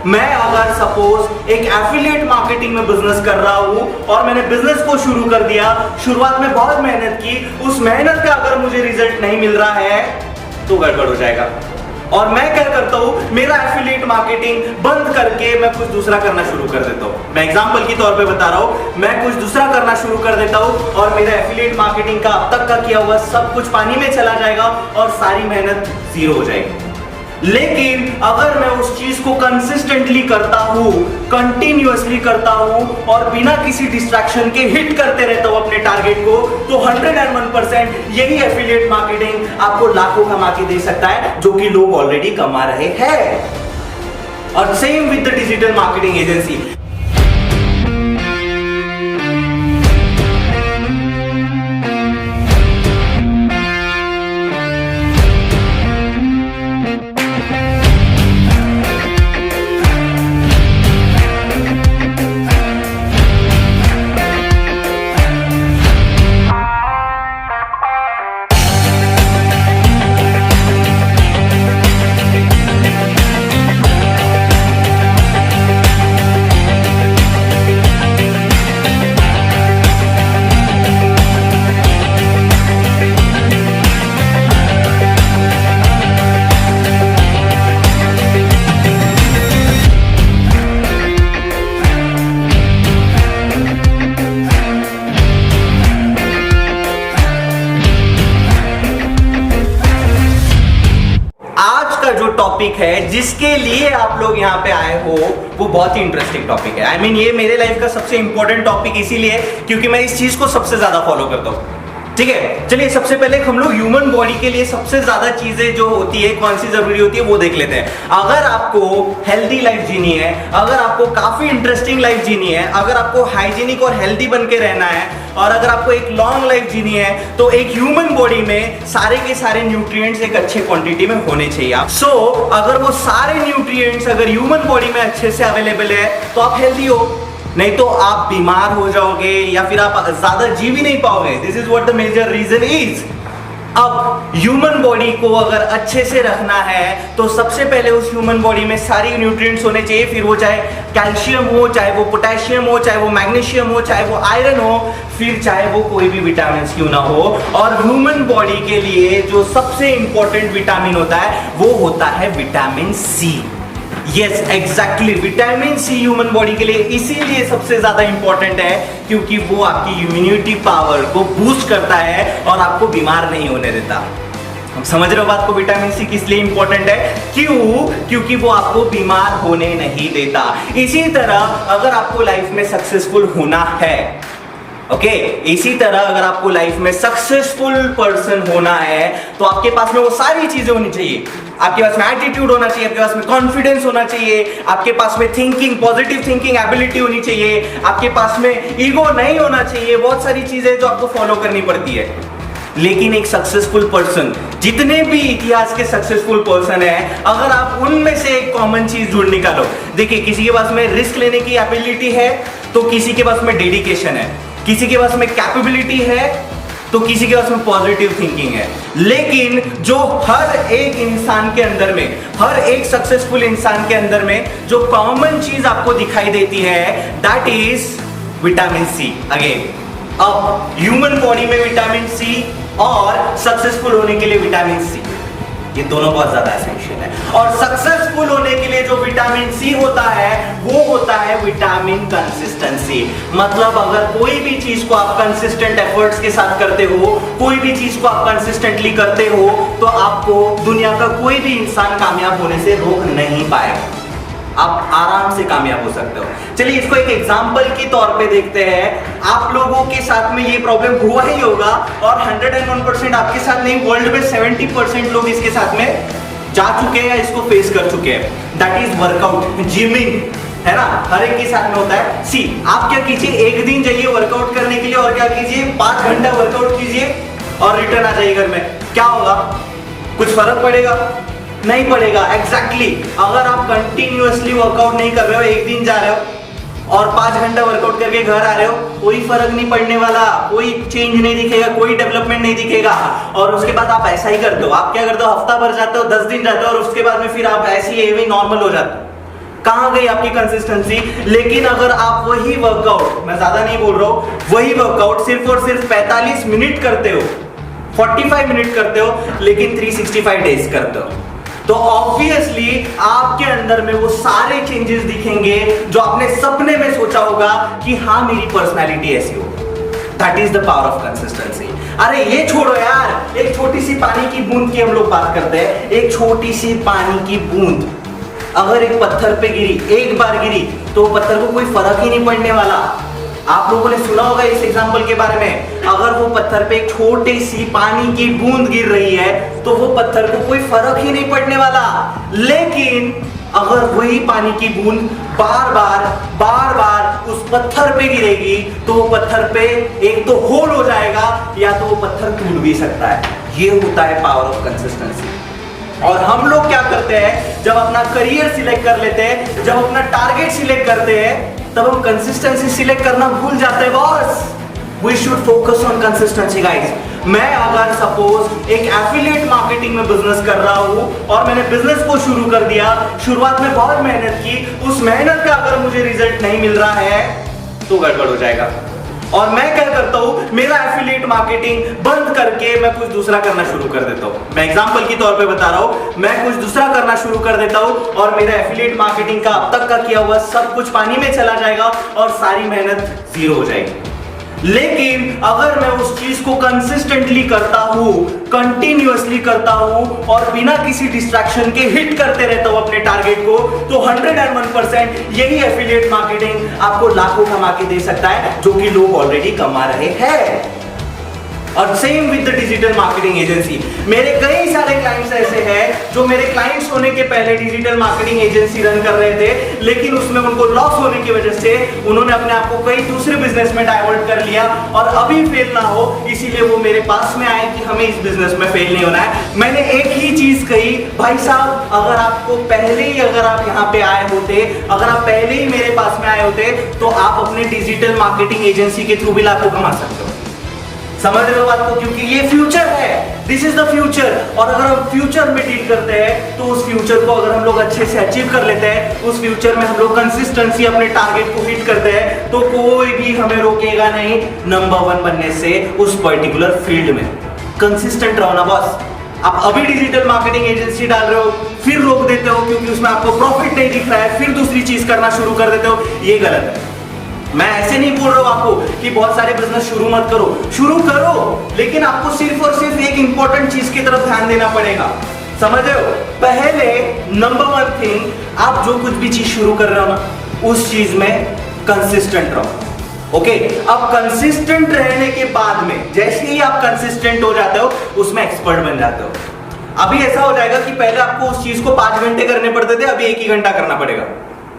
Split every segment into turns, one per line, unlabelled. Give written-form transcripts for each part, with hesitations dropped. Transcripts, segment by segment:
मैं अगर सपोज एक एफिलिएट मार्केटिंग में बिजनेस कर रहा हूं और मैंने बिजनेस को शुरू कर दिया, शुरुआत में बहुत मेहनत की, उस मेहनत का अगर मुझे रिजल्ट नहीं मिल रहा है तो गड़बड़ हो जाएगा। और मैं क्या करता हूं, मेरा एफिलिएट मार्केटिंग बंद करके मैं कुछ दूसरा करना शुरू कर देता हूं। मैं एग्जांपल के तौर पे बता रहा हूं, मैं कुछ दूसरा करना शुरू कर देता हूं और मेरा एफिलिएट मार्केटिंग का अब तक का किया हुआ सब कुछ पानी में चला जाएगा और सारी मेहनत जीरो हो जाएगी। लेकिन अगर मैं उस चीज को कंसिस्टेंटली करता हूं, कंटिन्यूअसली करता हूं और बिना किसी डिस्ट्रैक्शन के हिट करते रहता हूं अपने टारगेट को, तो 101% यही एफिलिएट मार्केटिंग आपको लाखों कमा के दे सकता है, जो कि लोग ऑलरेडी कमा रहे हैं। और same with the digital marketing agency. जो टॉपिक है जिसके लिए आप लोग यहाँ पे आए हो वो बहुत ही इंटरेस्टिंग टॉपिक है। आई मीन ये मेरे लाइफ का सबसे इंपॉर्टेंट टॉपिक इसीलिए क्योंकि मैं इस चीज को सबसे ज्यादा फॉलो करता हूँ। ठीक है, चलिए सबसे पहले हम लोग ह्यूमन बॉडी के लिए सबसे ज्यादा चीजें जो होती है, कौन सी जरूरी होती है, वो देख लेते हैं। अगर आपको हेल्दी लाइफ जीनी है, अगर आपको काफी इंटरेस्टिंग लाइफ जीनी है, अगर आपको हाइजीनिक और हेल्दी बन के रहना है और अगर आपको एक लॉन्ग लाइफ जीनी है, तो एक ह्यूमन बॉडी में सारे के सारे न्यूट्रिएंट्स एक अच्छे क्वांटिटी में होने चाहिए। सो अगर वो सारे न्यूट्रिएंट्स अगर ह्यूमन बॉडी में अच्छे से अवेलेबल है तो आप हेल्दी हो, नहीं तो आप बीमार हो जाओगे या फिर आप ज्यादा जी भी नहीं पाओगे। This is what the major reason is. अब ह्यूमन बॉडी को अगर अच्छे से रखना है तो सबसे पहले उस ह्यूमन बॉडी में सारी न्यूट्रिएंट्स होने चाहिए, फिर वो चाहे कैल्शियम हो, चाहे वो पोटेशियम हो, चाहे वो मैग्नीशियम हो, चाहे वो आयरन हो, फिर चाहे वो कोई भी विटामिन क्यों ना हो। और ह्यूमन बॉडी के लिए जो सबसे इंपॉर्टेंट विटामिन होता है वो होता है vitamin C. Yes exactly, vitamin C human body के लिए इसीलिए सबसे ज्यादा इंपॉर्टेंट है क्योंकि वो आपकी इम्यूनिटी पावर को बूस्ट करता है और आपको बीमार नहीं होने देता। हम समझ रहे हो बात को? विटामिन सी किस लिए इंपॉर्टेंट है? क्यों? क्योंकि वो आपको बीमार होने नहीं देता। इसी तरह अगर आपको लाइफ में सक्सेसफुल होना है, ओके, इसी तरह अगर आपको लाइफ में सक्सेसफुल पर्सन होना है तो आपके पास में वो सारी चीजें होनी चाहिए। आपके पास में एटीट्यूड होना चाहिए, आपके पास में कॉन्फिडेंस होना चाहिए, आपके पास में थिंकिंग, पॉजिटिव थिंकिंग एबिलिटी होनी चाहिए, आपके पास में ईगो नहीं होना चाहिए। बहुत सारी चीजें जो आपको फॉलो करनी पड़ती है। लेकिन एक सक्सेसफुल पर्सन, जितने भी इतिहास के सक्सेसफुल पर्सन है, अगर आप उनमें से एक कॉमन चीज ढूंढ निकालो, देखिए किसी के पास में रिस्क लेने की एबिलिटी है तो किसी के पास में डेडिकेशन है, किसी के पास में कैपेबिलिटी है तो किसी के पास में पॉजिटिव थिंकिंग है। लेकिन जो हर एक इंसान के अंदर में, हर एक सक्सेसफुल इंसान के अंदर में जो कॉमन चीज आपको दिखाई देती है that is vitamin C. Again, अब ह्यूमन बॉडी में विटामिन सी और सक्सेसफुल होने के लिए विटामिन सी, ये दोनों बहुत ज्यादा एसेंशियल है। और सक्सेसफुल होने के लिए जो विटामिन सी होता है वो होता है विटामिन कंसिस्टेंसी। मतलब अगर कोई भी चीज को आप कंसिस्टेंट एफर्ट्स के साथ करते हो, कोई भी चीज को आप कंसिस्टेंटली करते हो, तो आपको दुनिया का कोई भी इंसान कामयाब होने से रोक नहीं पाएगा। आप आराम से कामयाब हो सकते हो। चलिए इसको एक एग्जांपल के तौर पे देखते हैं। आप लोगों के साथ में ये प्रॉब्लम हुआ ही होगा और 101% आपके साथ नहीं, वर्ल्ड में 70% लोग इसके साथ में जा चुके हैं या इसको फेस कर चुके हैं। दैट इज वर्कआउट, जिमिंग, है ना? हर एक के साथ में होता है। सी, आप क्या कीजिए, एक दिन जाइए वर्कआउट करने के लिए और क्या कीजिए, 5 घंटा वर्कआउट कीजिए और रिटर्न आ जाइए घर में। क्या होगा? कुछ फर्क पड़ेगा? नहीं पड़ेगा। एग्जैक्टली, अगर आप कंटिन्यूअसली वर्कआउट नहीं कर रहे हो, एक दिन जा रहे हो और 5 घंटा वर्कआउट करके घर आ रहे हो, कोई फर्क नहीं पड़ने वाला, कोई चेंज नहीं दिखेगा, कोई डेवलपमेंट नहीं दिखेगा। और उसके बाद आप ऐसा ही करते हो। आप क्या करते हो, हफ्ता भर जाते हो, 10 दिन जाते हो और उसके बाद में फिर आप ऐसे ही नॉर्मल हो जाते हो। कहां गई आपकी कंसिस्टेंसी? लेकिन अगर आप वही वर्कआउट, मैं ज्यादा नहीं बोल रहा हूं, वही वर्कआउट सिर्फ और सिर्फ 45 मिनट करते हो, 45 मिनट करते हो, लेकिन 365 डेज करते हो, तो ऑब्वियसली आपके अंदर में वो सारे चेंजेस दिखेंगे जो आपने सपने में सोचा होगा कि हाँ मेरी पर्सनैलिटी ऐसी हो। That is the power of consistency. अरे ये छोड़ो यार, एक छोटी सी पानी की बूंद की हम लोग बात करते हैं। एक छोटी सी पानी की बूंद अगर एक पत्थर पे गिरी, एक बार गिरी, तो पत्थर को कोई फर्क ही नहीं पड़ने वाला। आप लोगों ने सुना होगा इस एग्जांपल के बारे में, अगर वो पत्थर पे एक छोटी सी पानी की बूंद गिर रही है तो वो पत्थर को कोई फर्क ही नहीं पड़ने वाला। लेकिन अगर वही पानी की बूंद बार बार उस पत्थर पे गिरेगी तो वो पत्थर पे एक तो होल हो जाएगा या तो वो पत्थर टूट भी सकता है। ये होता है पावर ऑफ कंसिस्टेंसी। और हम लोग क्या करते हैं, जब अपना करियर सिलेक्ट कर लेते हैं, जब अपना टारगेट सिलेक्ट करते हैं, तब हम कंसिस्टेंसी सिलेक्ट करना भूल जाते हैं। Boss, we should focus on consistency guys. मैं अगर सपोज एक एफिलिएट मार्केटिंग में बिजनेस कर रहा हूं और मैंने बिजनेस को शुरू कर दिया, शुरुआत में बहुत मेहनत की, उस मेहनत का अगर मुझे रिजल्ट नहीं मिल रहा है तो गड़बड़ हो जाएगा। और मैं क्या करता हूं, मेरा एफिलिएट मार्केटिंग बंद करके मैं कुछ दूसरा करना शुरू कर देता हूं। मैं एग्जांपल के तौर पे बता रहा हूं, मैं कुछ दूसरा करना शुरू कर देता हूं और मेरा एफिलिएट मार्केटिंग का अब तक का किया हुआ सब कुछ पानी में चला जाएगा और सारी मेहनत जीरो हो जाएगी। लेकिन अगर मैं उस चीज को कंसिस्टेंटली करता हूं, कंटिन्यूअसली करता हूं और बिना किसी डिस्ट्रैक्शन के हिट करते रहता हूं अपने टारगेट को, तो 101% यही एफिलिएट मार्केटिंग आपको लाखों कमा के दे सकता है, जो कि लोग ऑलरेडी कमा रहे हैं। और same with the digital marketing agency. मेरे कई सारे क्लाइंट्स ऐसे हैं जो मेरे क्लाइंट्स होने के पहले डिजिटल मार्केटिंग एजेंसी रन कर रहे थे, लेकिन उसमें उनको लॉस होने की वजह से उन्होंने अपने आप को कई दूसरे बिजनेस में डाइवर्ट कर लिया और अभी फेल ना हो इसीलिए वो मेरे पास में आए कि हमें इस बिजनेस में फेल नहीं होना है। मैंने एक ही चीज कही, भाई साहब अगर आपको पहले ही, अगर आप यहाँ पे आए होते, अगर आप पहले ही मेरे पास में आए होते तो आप अपने डिजिटल मार्केटिंग एजेंसी के थ्रू भी लाखों कमा सकते हो। समझ रहे हो बात को? क्योंकि ये फ्यूचर है, दिस इज द फ्यूचर। और अगर हम फ्यूचर में डील करते हैं तो उस फ्यूचर को अगर हम लोग अच्छे से अचीव कर लेते हैं, उस फ्यूचर में हम लोग कंसिस्टेंसी अपने टारगेट को हिट करते हैं, तो कोई भी हमें रोकेगा नहीं नंबर 1 बनने से उस पर्टिकुलर फील्ड में। कंसिस्टेंट रहो ना बॉस। आप अभी डिजिटल मार्केटिंग एजेंसी डाल रहे हो, फिर रोक देते हो क्योंकि उसमें आपको प्रॉफिट नहीं दिख रहा है, फिर दूसरी चीज करना शुरू कर देते हो, ये गलत है। मैं ऐसे नहीं बोल रहा हूं आपको कि बहुत सारे बिजनेस शुरू मत करो, शुरू करो, लेकिन आपको सिर्फ और सिर्फ एक इंपॉर्टेंट चीज की तरफ ध्यान देना पड़ेगा। समझ रहे हो? पहले नंबर 1 थिंग, आप जो कुछ भी चीज शुरू कर रहे हो ना, उस चीज में कंसिस्टेंट रहो। ओके, अब कंसिस्टेंट रहने के बाद में जैसे ही आप कंसिस्टेंट हो जाते हो उसमें एक्सपर्ट बन जाते हो। अभी ऐसा हो जाएगा कि पहले आपको उस चीज को 5 घंटे करने पड़ते थे, अभी 1 ही घंटा करना पड़ेगा,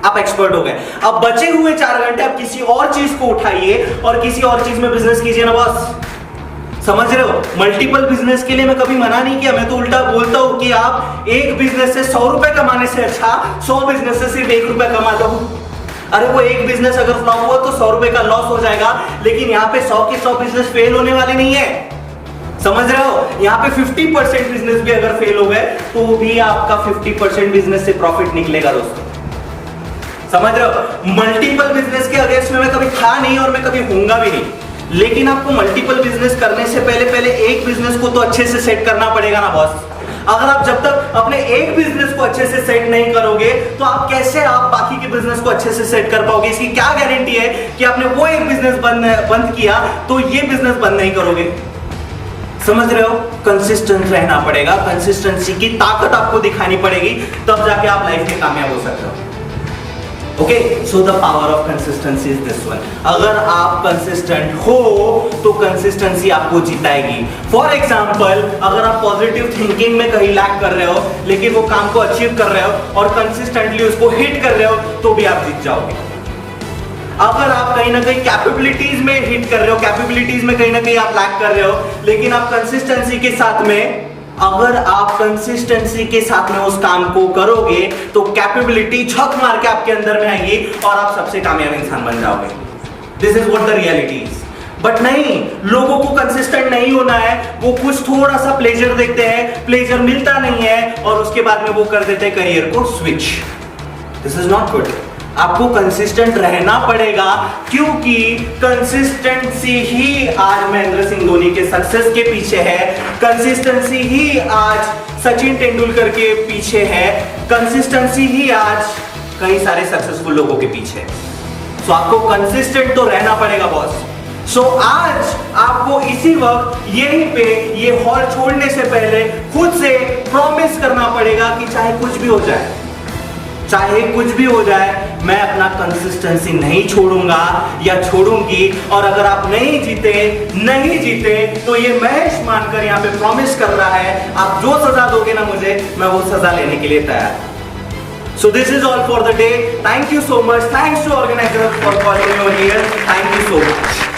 आप एक्सपर्ट हो गए। अब बचे हुए 4 घंटे आप किसी और चीज को उठाइए और किसी और चीज में बिजनेस कीजिए ना बॉस। समझ रहे हो? मल्टीपल बिजनेस के लिए मैं कभी मना नहीं किया, मैं तो उल्टा बोलता हूं कि आप एक बिजनेस से 100 रुपए कमाने से अच्छा 100 बिजनेस से सिर्फ 1 रुपया कमा लो। अरे वो एक बिजनेस अगर फ्लॉप हुआ तो 100 रुपए का लॉस हो जाएगा, लेकिन यहाँ पे 100 के 100 बिजनेस फेल होने वाले नहीं है। समझ रहे हो? यहाँ पे 50% बिजनेस भी अगर फेल हो गए तो भी आपका 50% बिजनेस से प्रॉफिट निकलेगा दोस्तों। समझ रहे हो? मल्टीपल बिजनेस के अगेंस्ट में मैं कभी था नहीं और मैं कभी होऊंगा भी नहीं, लेकिन आपको मल्टीपल बिजनेस करने से पहले एक बिजनेस को तो अच्छे से सेट करना पड़ेगा ना बॉस। अगर आप जब तक अपने एक बिजनेस को अच्छे से सेट नहीं करोगे तो आप कैसे आप बाकी के बिजनेस को अच्छे से सेट कर पाओगे? इसकी क्या गारंटी है कि आपने वो एक बिजनेस बंद किया तो ये बिजनेस बंद नहीं करोगे? समझ रहे हो? कंसिस्टेंट रहना पड़ेगा, कंसिस्टेंसी की ताकत आपको दिखानी पड़ेगी, तब जाके आप लाइफ में कामयाब हो सकते हो। Okay, so the power of consistency is this one. अगर आप कंसिस्टेंट हो तो कंसिस्टेंसी आपको जिताएगी। फॉर एग्जांपल, अगर आप पॉजिटिव थिंकिंग में कहीं लैक कर रहे हो लेकिन वो काम को अचीव कर रहे हो और कंसिस्टेंटली उसको हिट कर रहे हो तो भी आप जीत जाओगे। अगर आप कहीं ना कहीं कैपेबिलिटीज में हिट कर रहे हो, कैपेबिलिटीज में कहीं ना कहीं आप लैक कर रहे हो, लेकिन आप कंसिस्टेंसी के साथ में, अगर आप कंसिस्टेंसी के साथ में उस काम को करोगे तो कैपेबिलिटी झक मार के आपके अंदर में आएगी और आप सबसे कामयाब इंसान बन जाओगे। This is what the reality is. But नहीं, लोगों को कंसिस्टेंट नहीं होना है, वो कुछ थोड़ा सा प्लेजर देखते हैं, प्लेजर मिलता नहीं है और उसके बाद में वो कर देते हैं करियर को switch. This is not good. आपको कंसिस्टेंट रहना पड़ेगा, क्योंकि कंसिस्टेंसी ही आज महेंद्र सिंह धोनी के सक्सेस के पीछे है, कंसिस्टेंसी ही आज सचिन तेंदुलकर के पीछे है, कंसिस्टेंसी ही आज कई सारे सक्सेसफुल लोगों के पीछे है। सो आपको कंसिस्टेंट तो रहना पड़ेगा बॉस। सो आज आपको इसी वक्त यहीं पे ये हॉल छोड़ने से पहले खुद से प्रॉमिस करना पड़ेगा कि चाहे कुछ भी हो जाए, चाहे कुछ भी हो जाए, मैं अपना कंसिस्टेंसी नहीं छोड़ूंगा या छोड़ूंगी। और अगर आप नहीं जीते तो ये महेश मानकर यहाँ पे प्रॉमिस कर रहा है, आप जो सजा दोगे ना मुझे, मैं वो सजा लेने के लिए तैयार। So this is all for the day. Thank you so much. Thanks to organizer for calling me over here. Thank you so much.